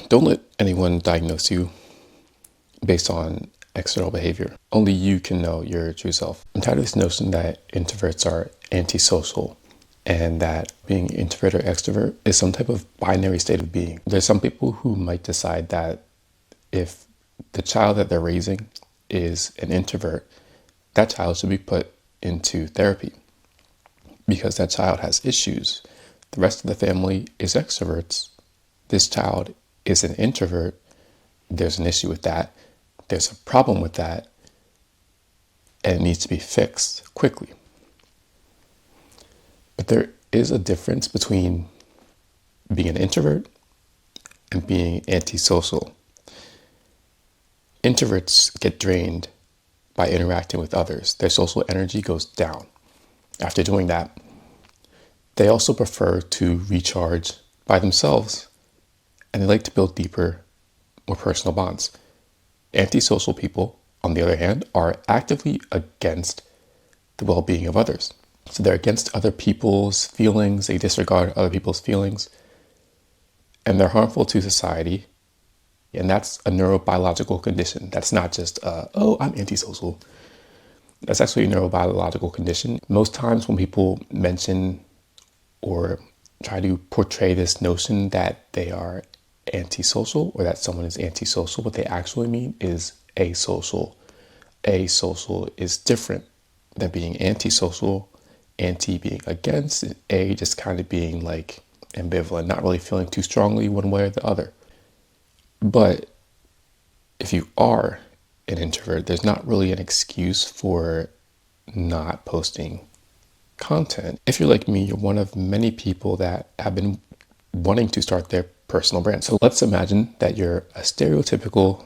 Don't let anyone diagnose you based on external behavior. Only you can know your true self. I'm tired of this notion that introverts are antisocial and that being introvert or extrovert is some type of binary state of being. There's some people who might decide that if the child that they're raising is an introvert, that child should be put into therapy because that child has issues. The rest of the family is extroverts. This child is an introvert. There's an issue with that. There's a problem with that. And it needs to be fixed quickly. But there is a difference between being an introvert and being antisocial. Introverts get drained by interacting with others. Their social energy goes down. After doing that, they also prefer to recharge by themselves, and they like to build deeper, more personal bonds. Antisocial people, on the other hand, are actively against the well-being of others. So they're against other people's feelings, they disregard other people's feelings, and they're harmful to society. And that's a neurobiological condition. That's not just, I'm antisocial. That's actually a neurobiological condition. Most times when people mention or try to portray this notion that they are antisocial or that someone is antisocial, what they actually mean is asocial. Asocial is different than being antisocial. Anti being against, and a just kind of being like ambivalent, not really feeling too strongly one way or the other. But if you are an introvert, there's not really an excuse for not posting content. If you're like me, you're one of many people that have been wanting to start their personal brand. So let's imagine that you're a stereotypical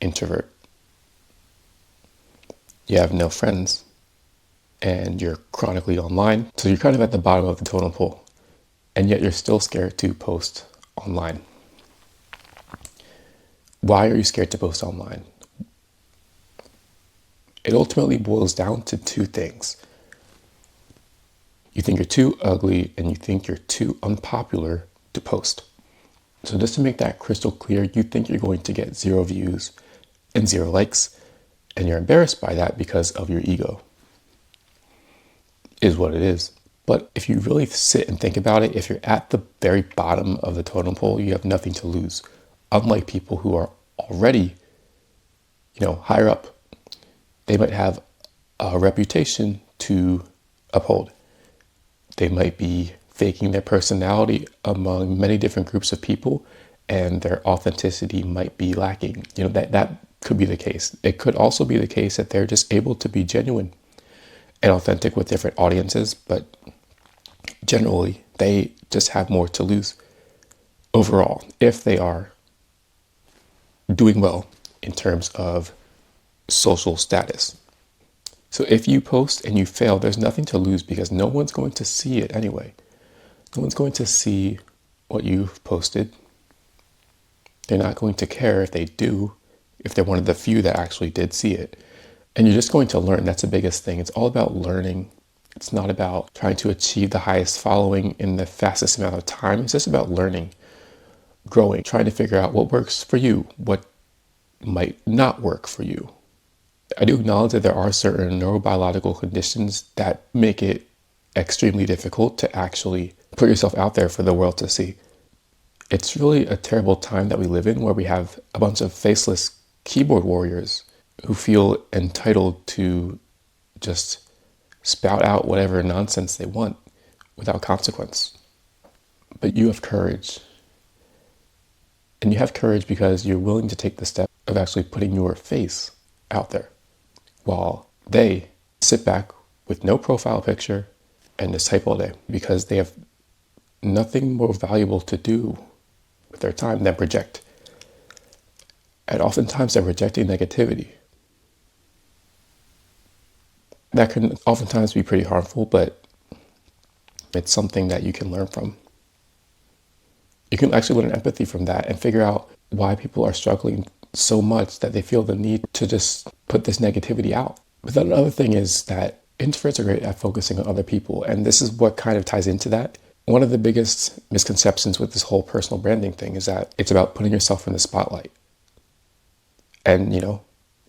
introvert. You have no friends and you're chronically online. So you're kind of at the bottom of the totem pole, and yet you're still scared to post online. Why are you scared to post online? It ultimately boils down to two things. You think you're too ugly and you think you're too unpopular to post. So just to make that crystal clear, you think you're going to get 0 views and 0 likes, and you're embarrassed by that because of your ego. Is what it is. But if you really sit and think about it, if you're at the very bottom of the totem pole, you have nothing to lose. Unlike people who are already, higher up, they might have a reputation to uphold. They might be faking their personality among many different groups of people, and their authenticity might be lacking. That could be the case. It could also be the case that they're just able to be genuine and authentic with different audiences, but generally they just have more to lose overall if they are doing well in terms of social status. So if you post and you fail, there's nothing to lose because no one's going to see it anyway. No one's going to see what you've posted. They're not going to care if they do, if they're one of the few that actually did see it. And you're just going to learn. That's the biggest thing. It's all about learning. It's not about trying to achieve the highest following in the fastest amount of time. It's just about learning, growing, trying to figure out what works for you, what might not work for you. I do acknowledge that there are certain neurobiological conditions that make it extremely difficult to actually put yourself out there for the world to see. It's really a terrible time that we live in where we have a bunch of faceless keyboard warriors who feel entitled to just spout out whatever nonsense they want without consequence. But you have courage. And you have courage because you're willing to take the step of actually putting your face out there, while they sit back with no profile picture and just type all day because they have nothing more valuable to do with their time than project. And oftentimes they're projecting negativity. That can oftentimes be pretty harmful, but it's something that you can learn from. You can actually learn empathy from that and figure out why people are struggling so much that they feel the need to just put this negativity out. But the other thing is that introverts are great at focusing on other people. And this is what kind of ties into that. One of the biggest misconceptions with this whole personal branding thing is that it's about putting yourself in the spotlight. And,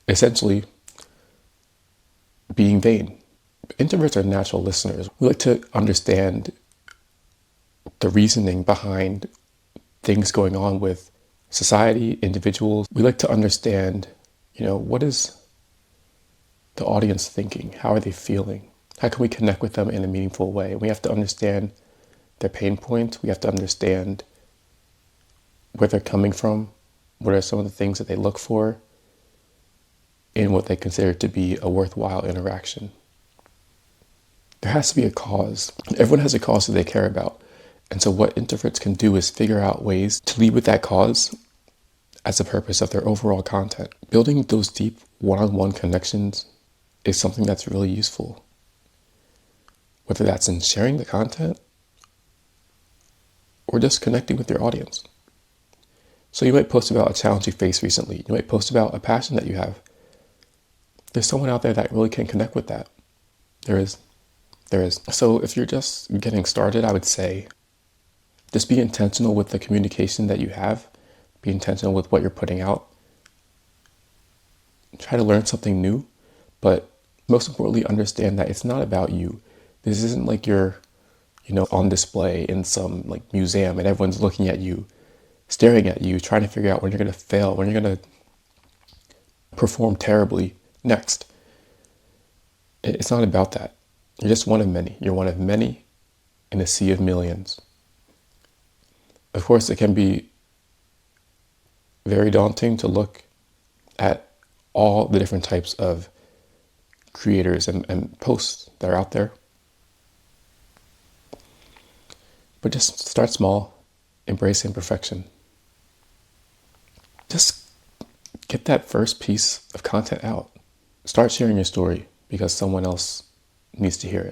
essentially being vain. Introverts are natural listeners. We like to understand the reasoning behind things going on with society, individuals. We like to understand, what is the audience thinking? How are they feeling? How can we connect with them in a meaningful way? We have to understand their pain points. We have to understand where they're coming from. What are some of the things that they look for in what they consider to be a worthwhile interaction? There has to be a cause. Everyone has a cause that they care about. And so what introverts can do is figure out ways to lead with that cause as the purpose of their overall content. Building those deep one-on-one connections is something that's really useful. Whether that's in sharing the content or just connecting with your audience. So you might post about a challenge you faced recently. You might post about a passion that you have. There's someone out there that really can connect with that. There is. So if you're just getting started, I would say just be intentional with the communication that you have. Be intentional with what you're putting out. Try to learn something new, but most importantly, understand that it's not about you. This isn't like you're, on display in some like museum and everyone's looking at you, staring at you, trying to figure out when you're going to fail, when you're going to perform terribly next. It's not about that. You're just one of many. You're one of many in a sea of millions. Of course, it can be very daunting to look at all the different types of creators and posts that are out there. But just start small, embrace imperfection. Just get that first piece of content out. Start sharing your story because someone else needs to hear it.